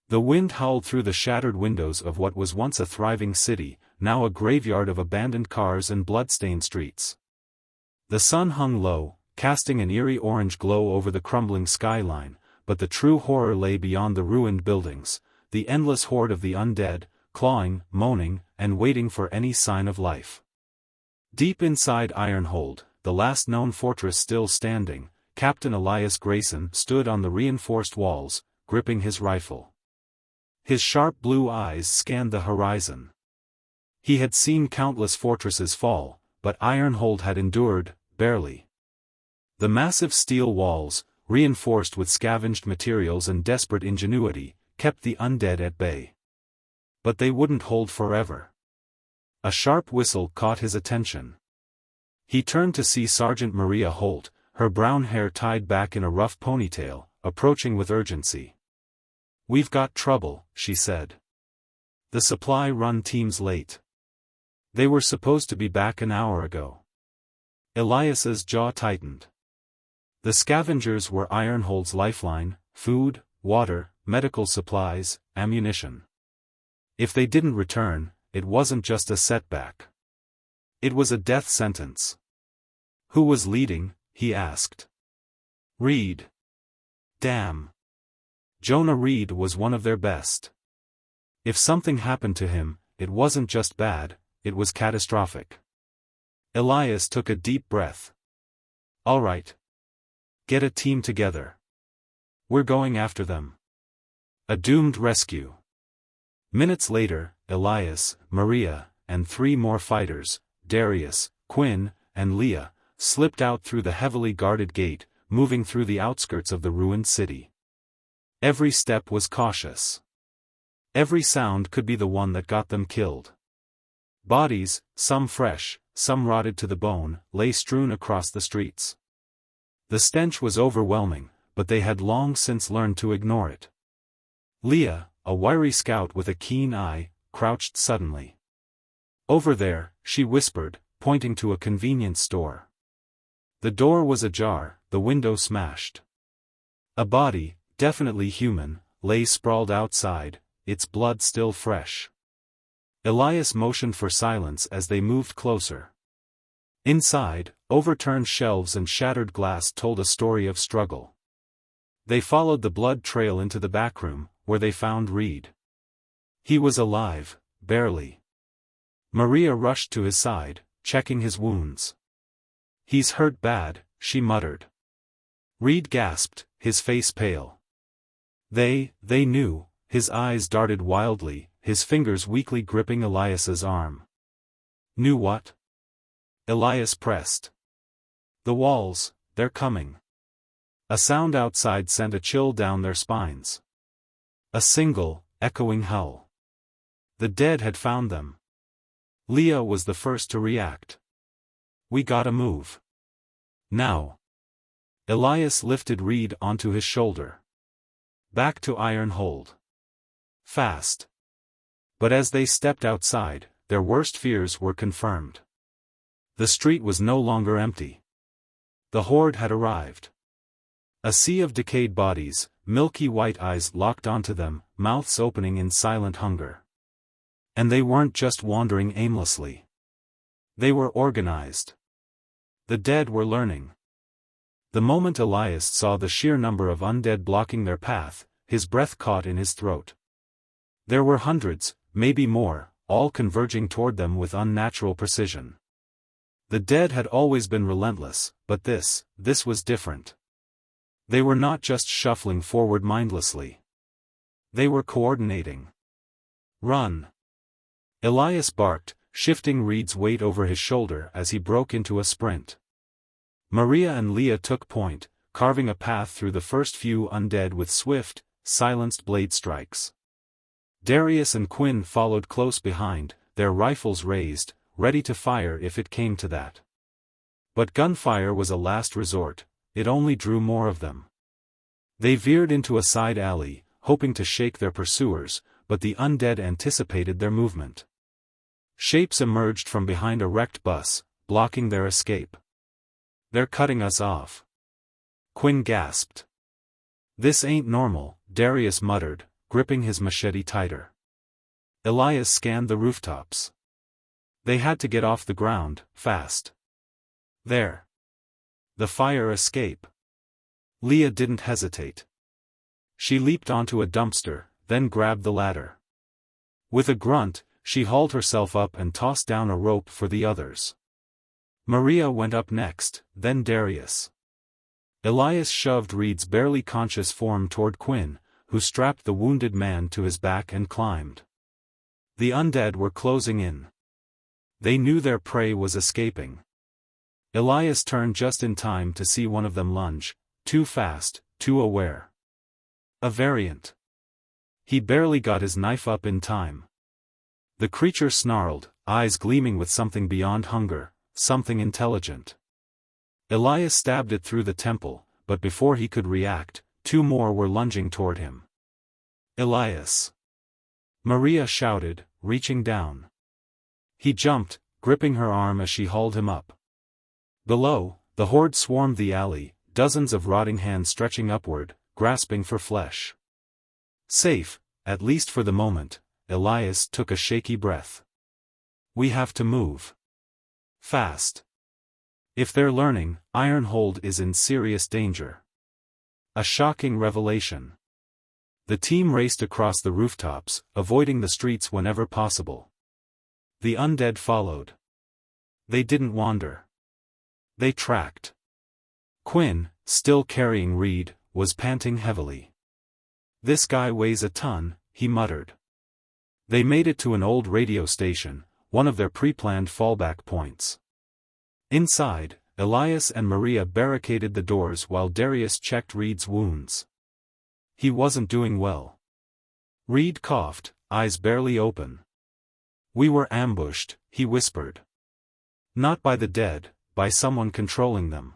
The wind howled through the shattered windows of what was once a thriving city, now a graveyard of abandoned cars and blood-stained streets. The sun hung low, casting an eerie orange glow over the crumbling skyline, but the true horror lay beyond the ruined buildings, the endless horde of the undead, clawing, moaning, and waiting for any sign of life. Deep inside Ironhold, the last known fortress still standing, Captain Elias Grayson stood on the reinforced walls, gripping his rifle. His sharp blue eyes scanned the horizon. He had seen countless fortresses fall, but Ironhold had endured, barely. The massive steel walls, reinforced with scavenged materials and desperate ingenuity, kept the undead at bay. But they wouldn't hold forever. A sharp whistle caught his attention. He turned to see Sergeant Maria Holt, her brown hair tied back in a rough ponytail, approaching with urgency. "We've got trouble," she said. "The supply run team's late. They were supposed to be back an hour ago." Elias's jaw tightened. The scavengers were Ironhold's lifeline: food, water, medical supplies, ammunition. If they didn't return, it wasn't just a setback. It was a death sentence. "Who was leading?" he asked. "Reed." "Damn. Jonah Reed was one of their best. If something happened to him, it wasn't just bad, it was catastrophic." Elias took a deep breath. "All right. Get a team together. We're going after them. A doomed rescue." Minutes later, Elias, Maria, and 3 more fighters, Darius, Quinn, and Leah, slipped out through the heavily guarded gate, moving through the outskirts of the ruined city. Every step was cautious. Every sound could be the one that got them killed. Bodies, some fresh, some rotted to the bone, lay strewn across the streets. The stench was overwhelming, but they had long since learned to ignore it. Leah, a wiry scout with a keen eye, crouched suddenly. "Over there," she whispered, pointing to a convenience store. The door was ajar, the window smashed. A body, definitely human, lay sprawled outside, its blood still fresh. Elias motioned for silence as they moved closer. Inside, overturned shelves and shattered glass told a story of struggle. They followed the blood trail into the backroom, where they found Reed. He was alive, barely. Maria rushed to his side, checking his wounds. "He's hurt bad," she muttered. Reed gasped, his face pale. They knew. His eyes darted wildly, his fingers weakly gripping Elias's arm. "Knew what?" Elias pressed. "The walls, they're coming." A sound outside sent a chill down their spines. A single, echoing howl. The dead had found them. Leah was the first to react. "We gotta move. Now." Elias lifted Reed onto his shoulder. Back to Ironhold. Fast. But as they stepped outside, their worst fears were confirmed. The street was no longer empty. The horde had arrived. A sea of decayed bodies, milky white eyes locked onto them, mouths opening in silent hunger. And they weren't just wandering aimlessly. They were organized. The dead were learning. The moment Elias saw the sheer number of undead blocking their path, his breath caught in his throat. There were hundreds, maybe more, all converging toward them with unnatural precision. The dead had always been relentless, but this was different. They were not just shuffling forward mindlessly. They were coordinating. "Run!" Elias barked, shifting Reed's weight over his shoulder as he broke into a sprint. Maria and Leah took point, carving a path through the first few undead with swift, silenced blade strikes. Darius and Quinn followed close behind, their rifles raised, ready to fire if it came to that. But gunfire was a last resort, it only drew more of them. They veered into a side alley, hoping to shake their pursuers, but the undead anticipated their movement. Shapes emerged from behind a wrecked bus, blocking their escape. "They're cutting us off." Quinn gasped. "This ain't normal," Darius muttered, gripping his machete tighter. Elias scanned the rooftops. They had to get off the ground, fast. There. The fire escape. Leah didn't hesitate. She leaped onto a dumpster, then grabbed the ladder. With a grunt, she hauled herself up and tossed down a rope for the others. Maria went up next, then Darius. Elias shoved Reed's barely conscious form toward Quinn, who strapped the wounded man to his back and climbed. The undead were closing in. They knew their prey was escaping. Elias turned just in time to see one of them lunge, too fast, too aware. A variant. He barely got his knife up in time. The creature snarled, eyes gleaming with something beyond hunger, something intelligent. Elias stabbed it through the temple, but before he could react, two more were lunging toward him. Elias! Maria shouted, reaching down. He jumped, gripping her arm as she hauled him up. Below, the horde swarmed the alley, dozens of rotting hands stretching upward, grasping for flesh. Safe, at least for the moment, Elias took a shaky breath. We have to move. Fast. If they're learning, Ironhold is in serious danger. A shocking revelation. The team raced across the rooftops, avoiding the streets whenever possible. The undead followed. They didn't wander. They tracked. Quinn, still carrying Reed, was panting heavily. This guy weighs a ton, he muttered. They made it to an old radio station, one of their pre-planned fallback points. Inside, Elias and Maria barricaded the doors while Darius checked Reed's wounds. He wasn't doing well. Reed coughed, eyes barely open. We were ambushed, he whispered. Not by the dead, by someone controlling them.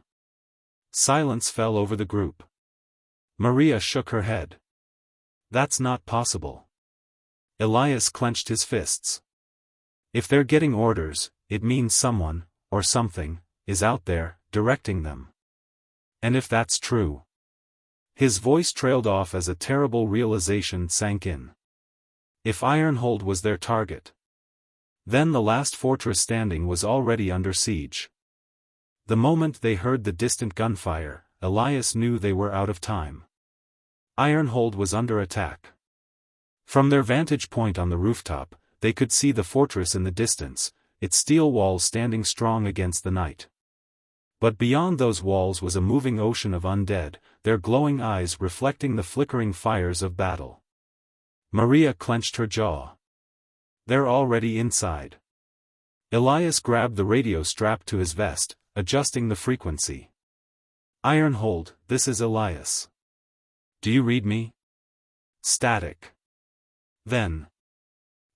Silence fell over the group. Maria shook her head. That's not possible. Elias clenched his fists. If they're getting orders, it means someone, or something, is out there, directing them. And if that's true. His voice trailed off as a terrible realization sank in. If Ironhold was their target, then the last fortress standing was already under siege. The moment they heard the distant gunfire, Elias knew they were out of time. Ironhold was under attack. From their vantage point on the rooftop, they could see the fortress in the distance, its steel walls standing strong against the night. But beyond those walls was a moving ocean of undead, their glowing eyes reflecting the flickering fires of battle. Maria clenched her jaw. They're already inside. Elias grabbed the radio strapped to his vest, adjusting the frequency. Ironhold, this is Elias. Do you read me? Static. Then.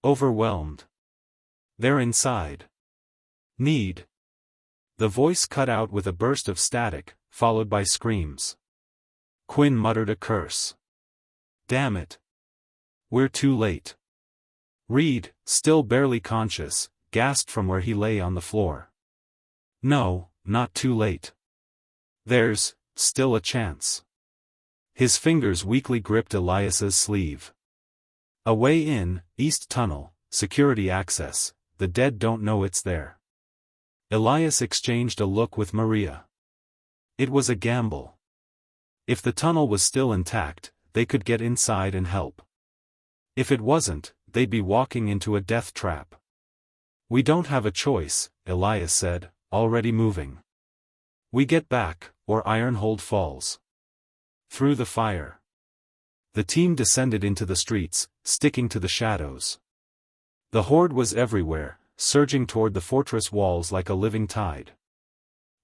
Overwhelmed. They're inside. Need. The voice cut out with a burst of static, followed by screams. Quinn muttered a curse. Damn it. We're too late. Reed, still barely conscious, gasped from where he lay on the floor. No, not too late. There's still a chance. His fingers weakly gripped Elias's sleeve. A way in, East Tunnel, security access, the dead don't know it's there. Elias exchanged a look with Maria. It was a gamble. If the tunnel was still intact, they could get inside and help. If it wasn't, they'd be walking into a death trap. We don't have a choice, Elias said, already moving. We get back, or Ironhold falls. Through the fire. The team descended into the streets, sticking to the shadows. The horde was everywhere, surging toward the fortress walls like a living tide.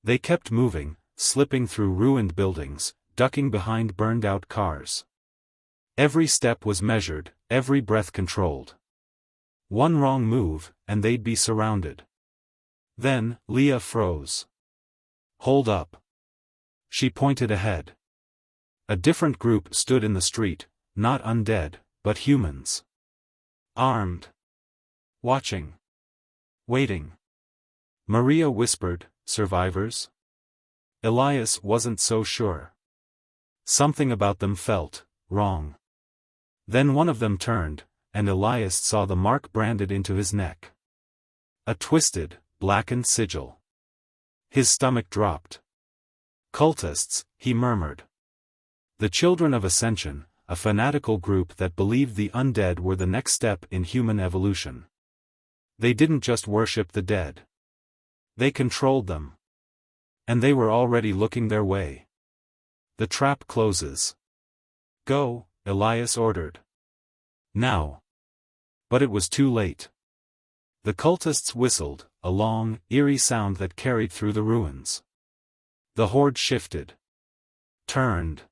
They kept moving, slipping through ruined buildings, ducking behind burned-out cars. Every step was measured, every breath controlled. One wrong move, and they'd be surrounded. Then, Leah froze. Hold up. She pointed ahead. A different group stood in the street, not undead, but humans. Armed. Watching. Waiting. Maria whispered, survivors? Elias wasn't so sure. Something about them felt wrong. Then one of them turned, and Elias saw the mark branded into his neck. A twisted, blackened sigil. His stomach dropped. Cultists, he murmured. The Children of Ascension, a fanatical group that believed the undead were the next step in human evolution. They didn't just worship the dead. They controlled them. And they were already looking their way. The trap closes. Go, Elias ordered. Now. But it was too late. The cultists whistled, a long, eerie sound that carried through the ruins. The horde shifted. Turned.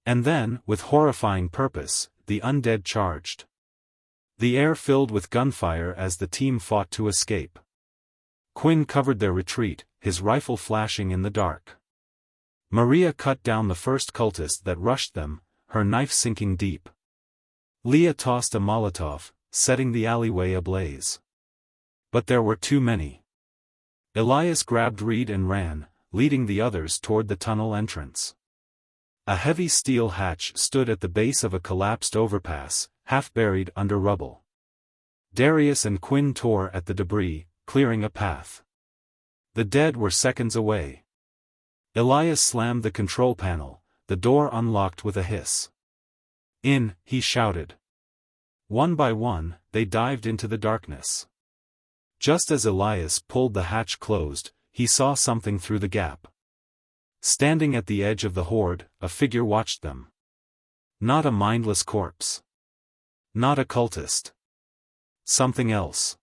And then, with horrifying purpose, the undead charged. The air filled with gunfire as the team fought to escape. Quinn covered their retreat, his rifle flashing in the dark. Maria cut down the first cultist that rushed them, her knife sinking deep. Leah tossed a Molotov, setting the alleyway ablaze. But there were too many. Elias grabbed Reed and ran, leading the others toward the tunnel entrance. A heavy steel hatch stood at the base of a collapsed overpass, half buried under rubble. Darius and Quinn tore at the debris, clearing a path. The dead were seconds away. Elias slammed the control panel, the door unlocked with a hiss. In, he shouted. One by one, they dived into the darkness. Just as Elias pulled the hatch closed, he saw something through the gap. Standing at the edge of the horde, a figure watched them. Not a mindless corpse. Not a cultist. Something else.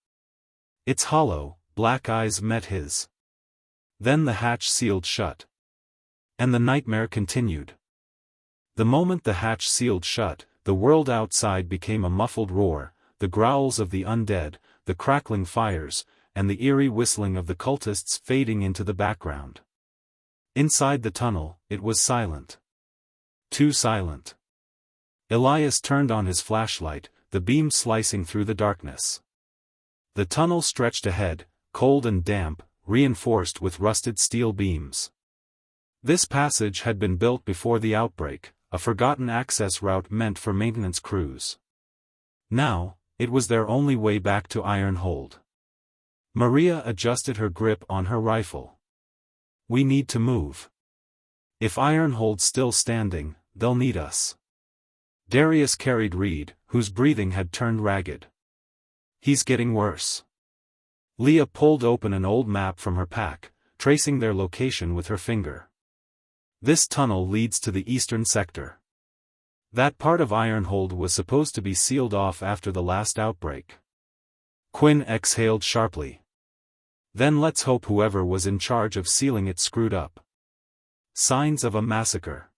Its hollow, black eyes met his. Then the hatch sealed shut. And the nightmare continued. The moment the hatch sealed shut, the world outside became a muffled roar, the growls of the undead, the crackling fires, and the eerie whistling of the cultists fading into the background. Inside the tunnel, it was silent. Too silent. Elias turned on his flashlight, the beam slicing through the darkness. The tunnel stretched ahead, cold and damp, reinforced with rusted steel beams. This passage had been built before the outbreak, a forgotten access route meant for maintenance crews. Now, it was their only way back to Ironhold. Maria adjusted her grip on her rifle. We need to move. If Ironhold's still standing, they'll need us. Darius carried Reed, whose breathing had turned ragged. He's getting worse. Leah pulled open an old map from her pack, tracing their location with her finger. This tunnel leads to the eastern sector. That part of Ironhold was supposed to be sealed off after the last outbreak. Quinn exhaled sharply. Then let's hope whoever was in charge of sealing it screwed up. Signs of a massacre.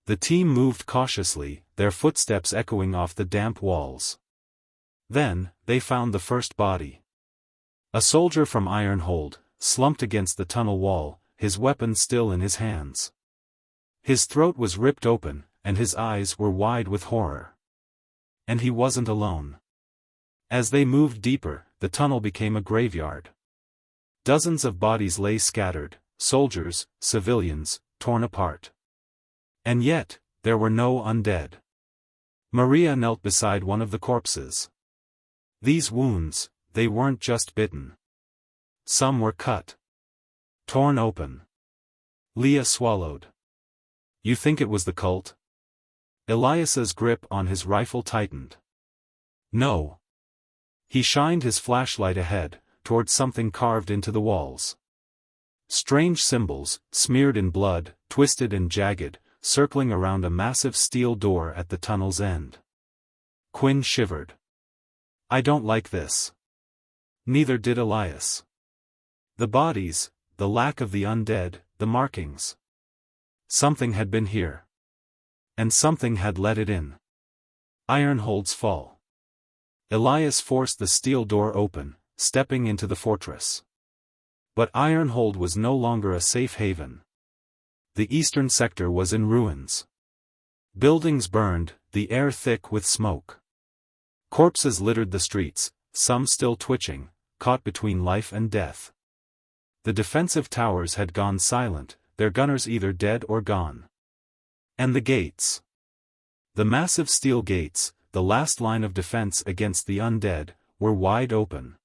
The team moved cautiously, their footsteps echoing off the damp walls. Then, they found the first body. A soldier from Ironhold, slumped against the tunnel wall, his weapon still in his hands. His throat was ripped open, and his eyes were wide with horror. And he wasn't alone. As they moved deeper, the tunnel became a graveyard. Dozens of bodies lay scattered, soldiers, civilians, torn apart. And yet, there were no undead. Maria knelt beside one of the corpses. These wounds, they weren't just bitten. Some were cut. Torn open. Leah swallowed. You think it was the cult? Elias's grip on his rifle tightened. No. He shined his flashlight ahead, toward something carved into the walls. Strange symbols, smeared in blood, twisted and jagged, circling around a massive steel door at the tunnel's end. Quinn shivered. I don't like this. Neither did Elias. The bodies, the lack of the undead, the markings. Something had been here. And something had let it in. Ironhold's fall. Elias forced the steel door open, stepping into the fortress. But Ironhold was no longer a safe haven. The eastern sector was in ruins. Buildings burned, the air thick with smoke. Corpses littered the streets, some still twitching, caught between life and death. The defensive towers had gone silent, their gunners either dead or gone. And the gates. The massive steel gates, the last line of defense against the undead, were wide open.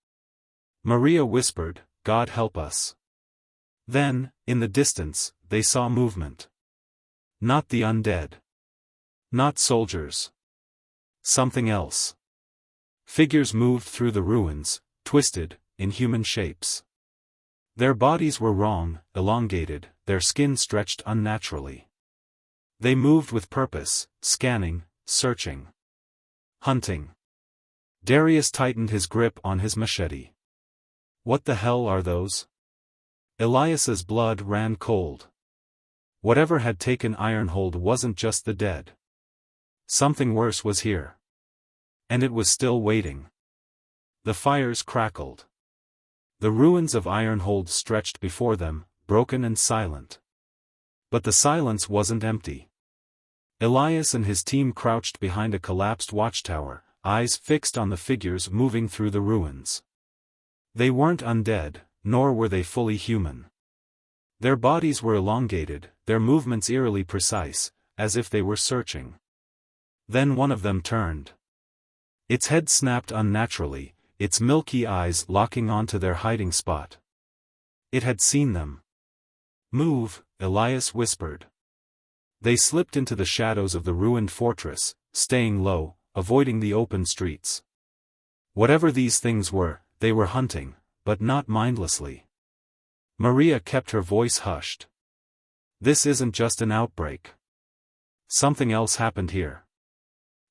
Maria whispered, "God help us." Then, in the distance, they saw movement. Not the undead. Not soldiers. Something else. Figures moved through the ruins, twisted, in human shapes. Their bodies were wrong, elongated, their skin stretched unnaturally. They moved with purpose, scanning, searching. Hunting. Darius tightened his grip on his machete. What the hell are those? Elias's blood ran cold. Whatever had taken Ironhold wasn't just the dead. Something worse was here. And it was still waiting. The fires crackled. The ruins of Ironhold stretched before them, broken and silent. But the silence wasn't empty. Elias and his team crouched behind a collapsed watchtower, eyes fixed on the figures moving through the ruins. They weren't undead, nor were they fully human. Their bodies were elongated, their movements eerily precise, as if they were searching. Then one of them turned. Its head snapped unnaturally, its milky eyes locking onto their hiding spot. It had seen them. "Move," Elias whispered. They slipped into the shadows of the ruined fortress, staying low, avoiding the open streets. Whatever these things were, they were hunting, but not mindlessly. Maria kept her voice hushed. "This isn't just an outbreak. Something else happened here."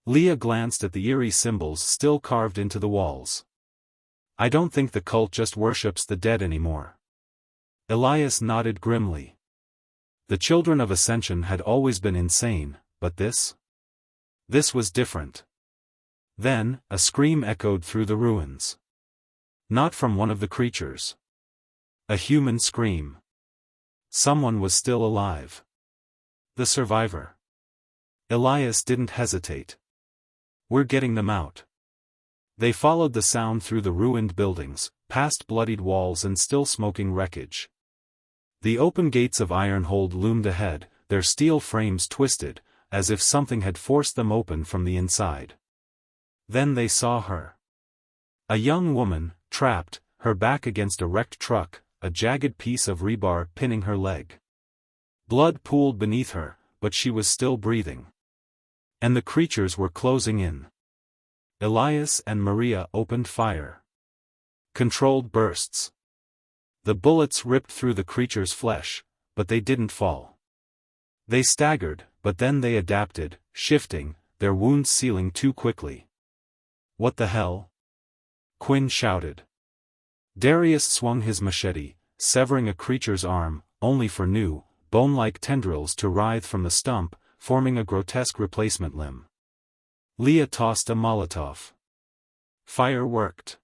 Leah glanced at the eerie symbols still carved into the walls. "I don't think the cult just worships the dead anymore." Elias nodded grimly. The Children of Ascension had always been insane, but this? This was different. Then, a scream echoed through the ruins. Not from one of the creatures. A human scream. Someone was still alive. The survivor. Elias didn't hesitate. "We're getting them out." They followed the sound through the ruined buildings, past bloodied walls and still smoking wreckage. The open gates of Ironhold loomed ahead, their steel frames twisted, as if something had forced them open from the inside. Then they saw her. A young woman, trapped, her back against a wrecked truck, a jagged piece of rebar pinning her leg. Blood pooled beneath her, but she was still breathing. And the creatures were closing in. Elias and Maria opened fire. Controlled bursts. The bullets ripped through the creature's flesh, but they didn't fall. They staggered, but then they adapted, shifting, their wounds sealing too quickly. "What the hell?" Quinn shouted. Darius swung his machete, severing a creature's arm, only for new, bone-like tendrils to writhe from the stump, forming a grotesque replacement limb. Leah tossed a Molotov. Fire worked.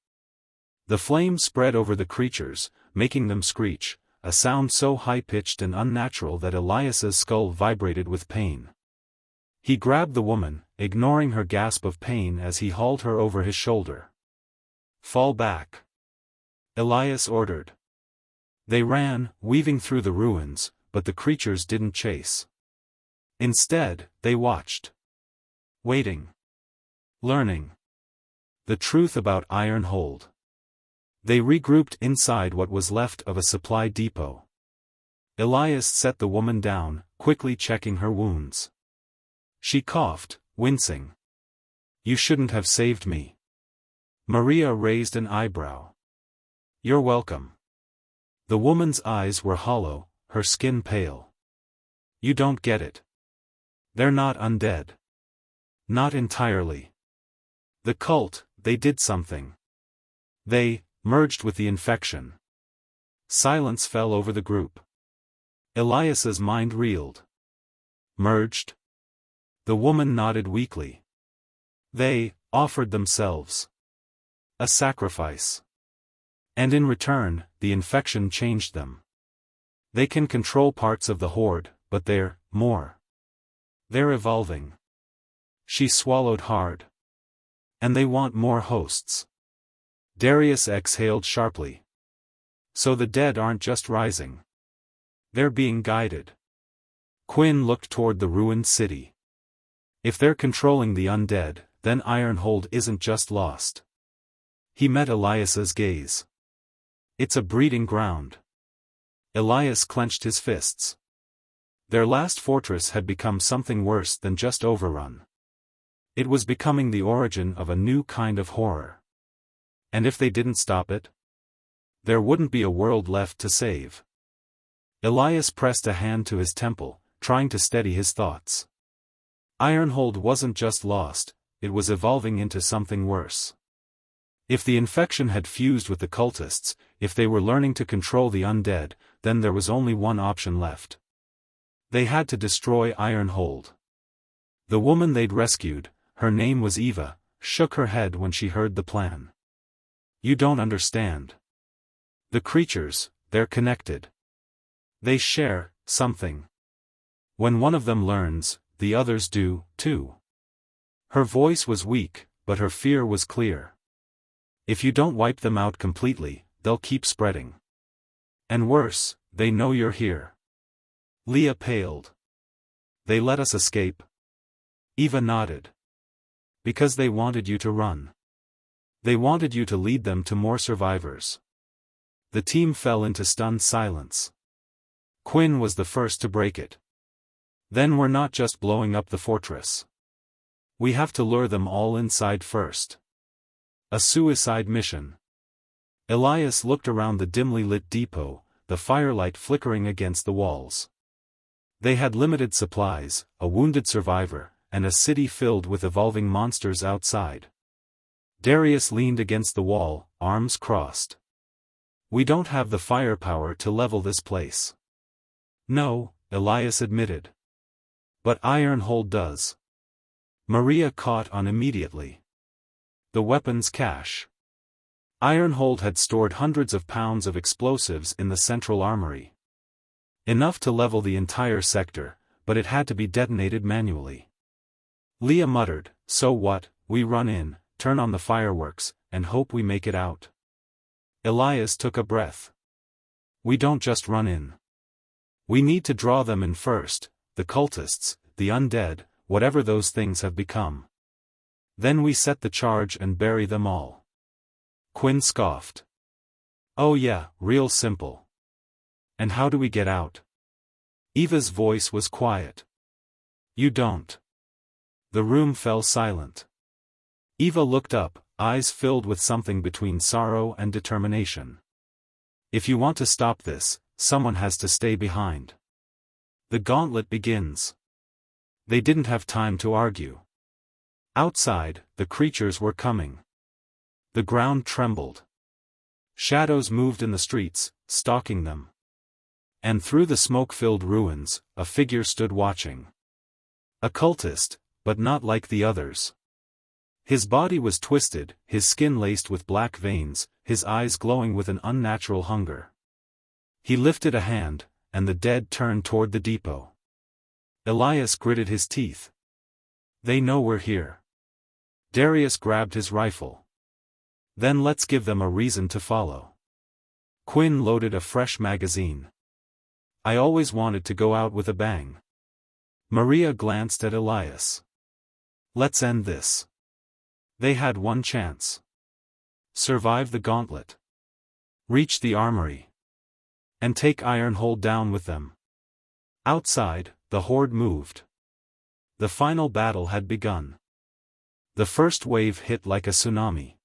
The flame spread over the creatures, making them screech, a sound so high-pitched and unnatural that Elias's skull vibrated with pain. He grabbed the woman, ignoring her gasp of pain as he hauled her over his shoulder. "Fall back," Elias ordered. They ran, weaving through the ruins, but the creatures didn't chase. Instead, they watched. Waiting. Learning. The truth about Ironhold. They regrouped inside what was left of a supply depot. Elias set the woman down, quickly checking her wounds. She coughed, wincing. "You shouldn't have saved me." Maria raised an eyebrow. "You're welcome." The woman's eyes were hollow, her skin pale. "You don't get it. They're not undead. Not entirely. The cult, they did something. They merged with the infection." Silence fell over the group. Elias's mind reeled. Merged? The woman nodded weakly. They offered themselves. A sacrifice. And in return, the infection changed them. They can control parts of the horde, but they're more. They're evolving. She swallowed hard. And they want more hosts. Darius exhaled sharply. So the dead aren't just rising. They're being guided. Quinn looked toward the ruined city. If they're controlling the undead, then Ironhold isn't just lost. He met Elias's gaze. It's a breeding ground. Elias clenched his fists. Their last fortress had become something worse than just overrun. It was becoming the origin of a new kind of horror. And if they didn't stop it, there wouldn't be a world left to save. Elias pressed a hand to his temple, trying to steady his thoughts. Ironhold wasn't just lost, it was evolving into something worse. If the infection had fused with the cultists, if they were learning to control the undead, then there was only one option left. They had to destroy Ironhold. The woman they'd rescued, her name was Eva, shook her head when she heard the plan. You don't understand. The creatures, they're connected. They share something. When one of them learns, the others do, too. Her voice was weak, but her fear was clear. If you don't wipe them out completely, they'll keep spreading. And worse, they know you're here. Leah paled. They let us escape? Eva nodded. Because they wanted you to run. They wanted you to lead them to more survivors. The team fell into stunned silence. Quinn was the first to break it. Then we're not just blowing up the fortress. We have to lure them all inside first. A suicide mission. Elias looked around the dimly lit depot, the firelight flickering against the walls. They had limited supplies, a wounded survivor, and a city filled with evolving monsters outside. Darius leaned against the wall, arms crossed. We don't have the firepower to level this place. No, Elias admitted. But Ironhold does. Maria caught on immediately. The weapons cache. Ironhold had stored hundreds of pounds of explosives in the central armory. Enough to level the entire sector, but it had to be detonated manually. Leah muttered, so what, we run in, turn on the fireworks, and hope we make it out. Elias took a breath. We don't just run in. We need to draw them in first, the cultists, the undead, whatever those things have become. Then we set the charge and bury them all. Quinn scoffed. Oh yeah, real simple. And how do we get out? Eva's voice was quiet. You don't. The room fell silent. Eva looked up, eyes filled with something between sorrow and determination. If you want to stop this, someone has to stay behind. The gauntlet begins. They didn't have time to argue. Outside, the creatures were coming. The ground trembled. Shadows moved in the streets, stalking them. And through the smoke-filled ruins, a figure stood watching. A cultist, but not like the others. His body was twisted, his skin laced with black veins, his eyes glowing with an unnatural hunger. He lifted a hand, and the dead turned toward the depot. Elias gritted his teeth. They know we're here. Darius grabbed his rifle. Then let's give them a reason to follow. Quinn loaded a fresh magazine. I always wanted to go out with a bang. Maria glanced at Elias. Let's end this. They had one chance. Survive the gauntlet. Reach the armory. And take Ironhold down with them. Outside, the horde moved. The final battle had begun. The first wave hit like a tsunami.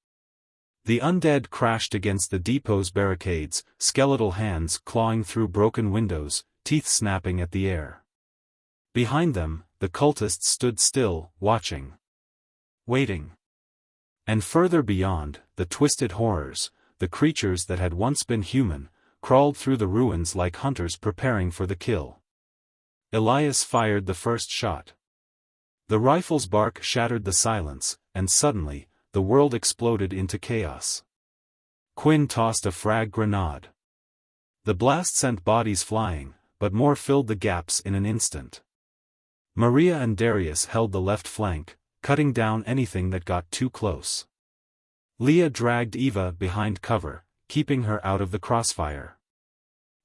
The undead crashed against the depot's barricades, skeletal hands clawing through broken windows, teeth snapping at the air. Behind them, the cultists stood still, watching. Waiting. And further beyond, the twisted horrors, the creatures that had once been human, crawled through the ruins like hunters preparing for the kill. Elias fired the first shot. The rifle's bark shattered the silence, and suddenly, the world exploded into chaos. Quinn tossed a frag grenade. The blast sent bodies flying, but more filled the gaps in an instant. Maria and Darius held the left flank, cutting down anything that got too close. Leah dragged Eva behind cover, keeping her out of the crossfire.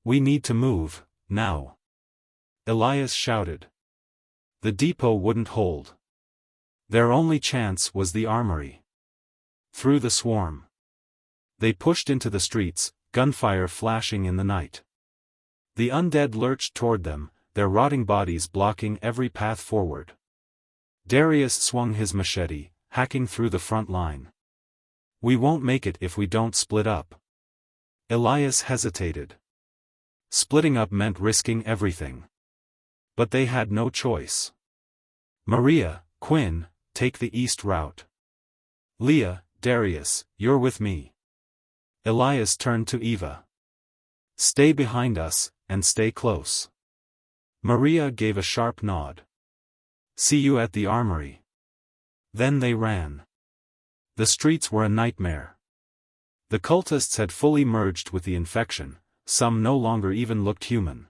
We need to move, now. Elias shouted. The depot wouldn't hold. Their only chance was the armory. Through the swarm. They pushed into the streets, gunfire flashing in the night. The undead lurched toward them, their rotting bodies blocking every path forward. Darius swung his machete, hacking through the front line. "We won't make it if we don't split up." Elias hesitated. Splitting up meant risking everything. But they had no choice. "Maria, Quinn, take the east route. Leah, Darius, you're with me." Elias turned to Eva. "Stay behind us, and stay close." Maria gave a sharp nod. "See you at the armory." Then they ran. The streets were a nightmare. The cultists had fully merged with the infection, some no longer even looked human.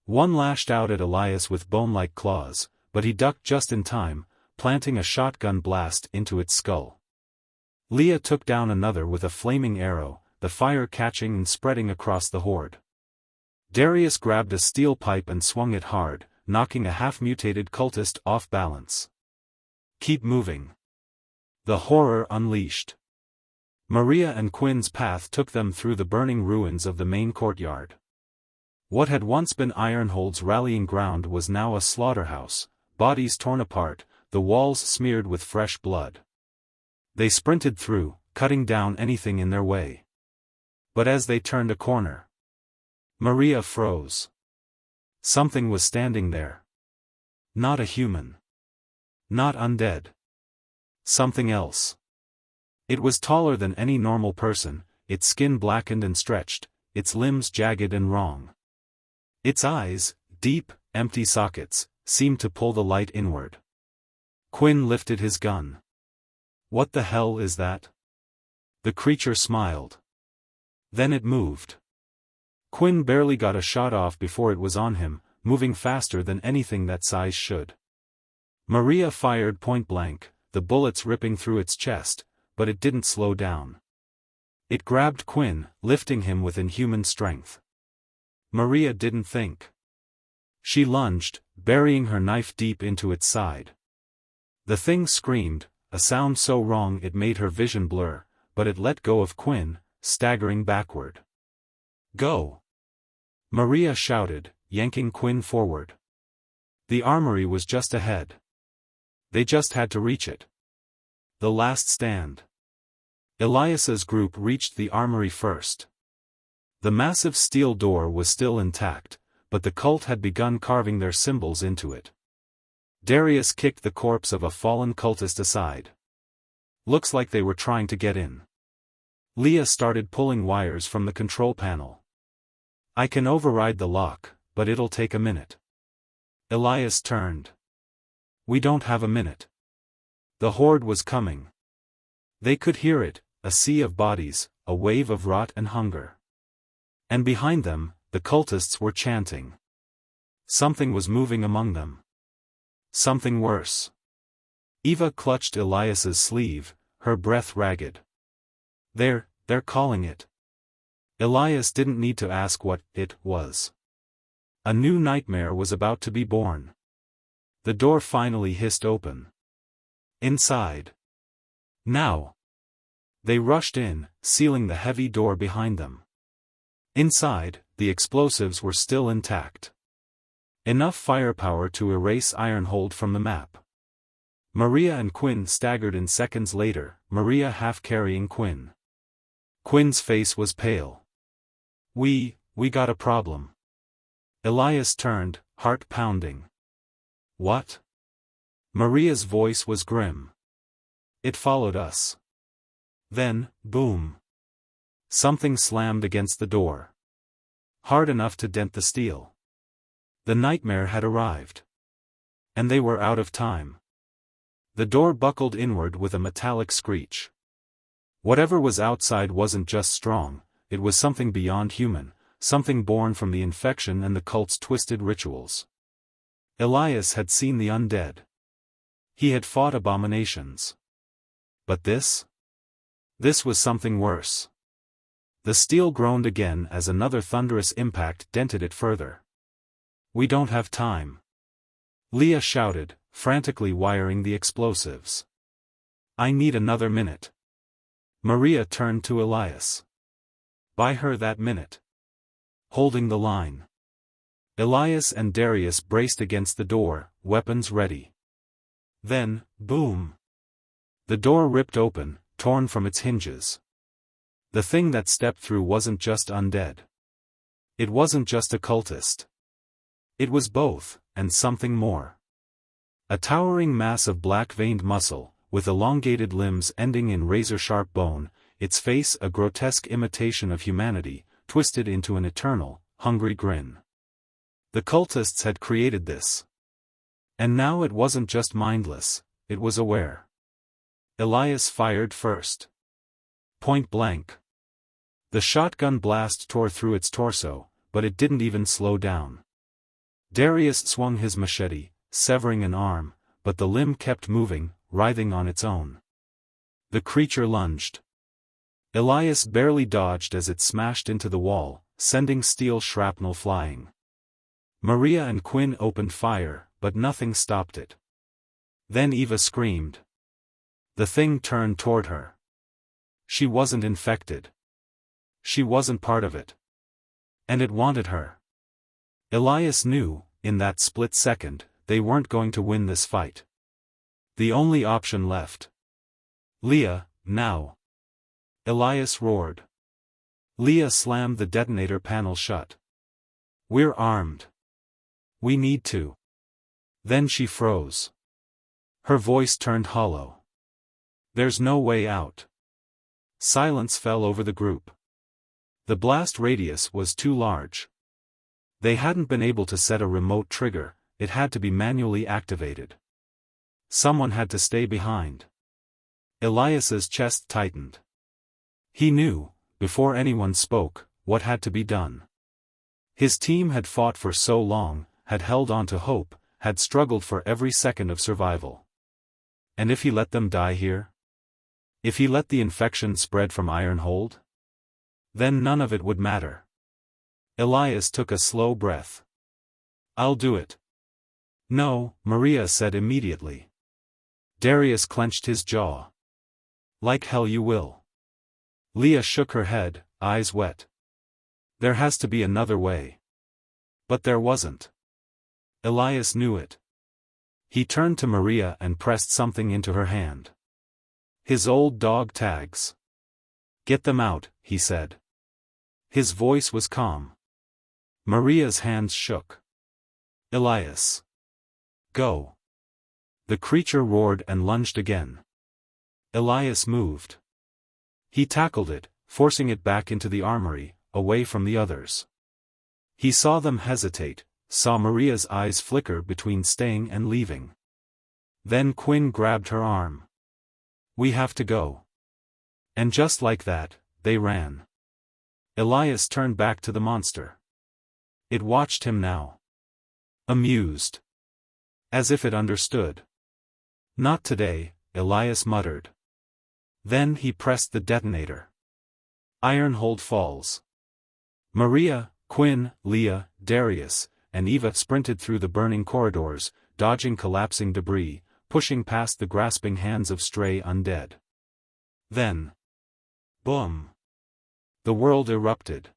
One lashed out at Elias with bone-like claws, but he ducked just in time, planting a shotgun blast into its skull. Leah took down another with a flaming arrow, the fire catching and spreading across the horde. Darius grabbed a steel pipe and swung it hard, knocking a half-mutated cultist off balance. "Keep moving." The horror unleashed. Maria and Quinn's path took them through the burning ruins of the main courtyard. What had once been Ironhold's rallying ground was now a slaughterhouse, bodies torn apart, the walls smeared with fresh blood. They sprinted through, cutting down anything in their way. But as they turned a corner, Maria froze. Something was standing there. Not a human. Not undead. Something else. It was taller than any normal person, its skin blackened and stretched, its limbs jagged and wrong. Its eyes, deep, empty sockets, seemed to pull the light inward. Quinn lifted his gun. "What the hell is that?" The creature smiled. Then it moved. Quinn barely got a shot off before it was on him, moving faster than anything that size should. Maria fired point blank, the bullets ripping through its chest, but it didn't slow down. It grabbed Quinn, lifting him with inhuman strength. Maria didn't think. She lunged, burying her knife deep into its side. The thing screamed, a sound so wrong it made her vision blur, but it let go of Quinn, staggering backward. "Go!" Maria shouted, yanking Quinn forward. The armory was just ahead. They just had to reach it. The last stand. Elias's group reached the armory first. The massive steel door was still intact, but the cult had begun carving their symbols into it. Darius kicked the corpse of a fallen cultist aside. "Looks like they were trying to get in." Leah started pulling wires from the control panel. "I can override the lock, but it'll take a minute." Elias turned. "We don't have a minute." The horde was coming. They could hear it, a sea of bodies, a wave of rot and hunger. And behind them, the cultists were chanting. Something was moving among them. Something worse. Eva clutched Elias's sleeve, her breath ragged. They're calling it." Elias didn't need to ask what it was. A new nightmare was about to be born. The door finally hissed open. Inside. Now. They rushed in, sealing the heavy door behind them. Inside, the explosives were still intact. Enough firepower to erase Ironhold from the map. Maria and Quinn staggered in seconds later, Maria half carrying Quinn. Quinn's face was pale. We got a problem." Elias turned, heart pounding. "What?" Maria's voice was grim. "It followed us." Then, boom. Something slammed against the door. Hard enough to dent the steel. The nightmare had arrived. And they were out of time. The door buckled inward with a metallic screech. Whatever was outside wasn't just strong, it was something beyond human, something born from the infection and the cult's twisted rituals. Elias had seen the undead. He had fought abominations. But this? This was something worse. The steel groaned again as another thunderous impact dented it further. "We don't have time." Leah shouted, frantically wiring the explosives. I need another minute. Maria turned to Elias. Buy her that minute. Holding the line. Elias and Darius braced against the door, weapons ready. Then, boom! The door ripped open, torn from its hinges. The thing that stepped through wasn't just undead. It wasn't just a cultist. It was both, and something more. A towering mass of black-veined muscle, with elongated limbs ending in razor-sharp bone, its face a grotesque imitation of humanity, twisted into an eternal, hungry grin. The cultists had created this. And now it wasn't just mindless, it was aware. Elias fired first. Point blank. The shotgun blast tore through its torso, but it didn't even slow down. Darius swung his machete, severing an arm, but the limb kept moving, writhing on its own. The creature lunged. Elias barely dodged as it smashed into the wall, sending steel shrapnel flying. Maria and Quinn opened fire, but nothing stopped it. Then Eva screamed. The thing turned toward her. She wasn't infected. She wasn't part of it. And it wanted her. Elias knew, in that split second, they weren't going to win this fight. The only option left. Leah, now. Elias roared. Leah slammed the detonator panel shut. We're armed. We need to. Then she froze. Her voice turned hollow. There's no way out. Silence fell over the group. The blast radius was too large. They hadn't been able to set a remote trigger, it had to be manually activated. Someone had to stay behind. Elias's chest tightened. He knew, before anyone spoke, what had to be done. His team had fought for so long, had held on to hope, had struggled for every second of survival. And if he let them die here? If he let the infection spread from Ironhold? Then none of it would matter. Elias took a slow breath. I'll do it. No, Maria said immediately. Darius clenched his jaw. Like hell you will. Leah shook her head, eyes wet. There has to be another way. But there wasn't. Elias knew it. He turned to Maria and pressed something into her hand. His old dog tags. Get them out, he said. His voice was calm. Maria's hands shook. Elias. Go. The creature roared and lunged again. Elias moved. He tackled it, forcing it back into the armory, away from the others. He saw them hesitate, saw Maria's eyes flicker between staying and leaving. Then Quinn grabbed her arm. We have to go. And just like that, they ran. Elias turned back to the monster. It watched him now. Amused. As if it understood. Not today, Elias muttered. Then he pressed the detonator. Ironhold falls. Maria, Quinn, Leah, Darius, and Eva sprinted through the burning corridors, dodging collapsing debris, pushing past the grasping hands of stray undead. Then. Boom. The world erupted.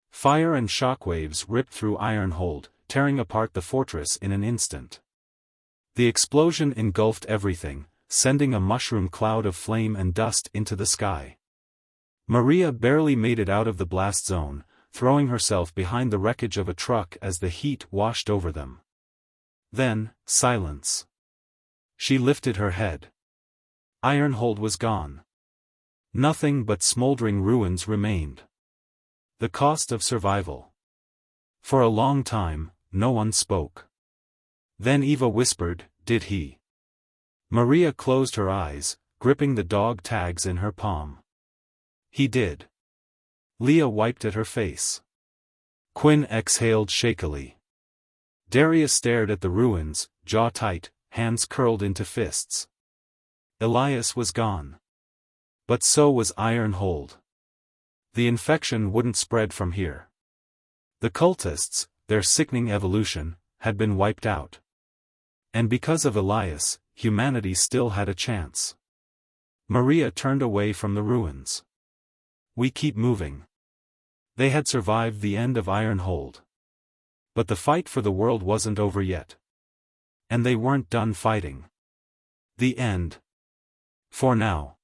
Fire and shockwaves ripped through Ironhold, tearing apart the fortress in an instant. The explosion engulfed everything, sending a mushroom cloud of flame and dust into the sky. Maria barely made it out of the blast zone, throwing herself behind the wreckage of a truck as the heat washed over them. Then, silence. She lifted her head. Ironhold was gone. Nothing but smoldering ruins remained. The cost of survival. For a long time, no one spoke. Then Eva whispered, "Did he?" Maria closed her eyes, gripping the dog tags in her palm. He did. Leah wiped at her face. Quinn exhaled shakily. Darius stared at the ruins, jaw tight, hands curled into fists. Elias was gone. But so was Ironhold. The infection wouldn't spread from here. The cultists, their sickening evolution, had been wiped out. And because of Elias, humanity still had a chance. Maria turned away from the ruins. We keep moving. They had survived the end of Ironhold. But the fight for the world wasn't over yet. And they weren't done fighting. The end. For now.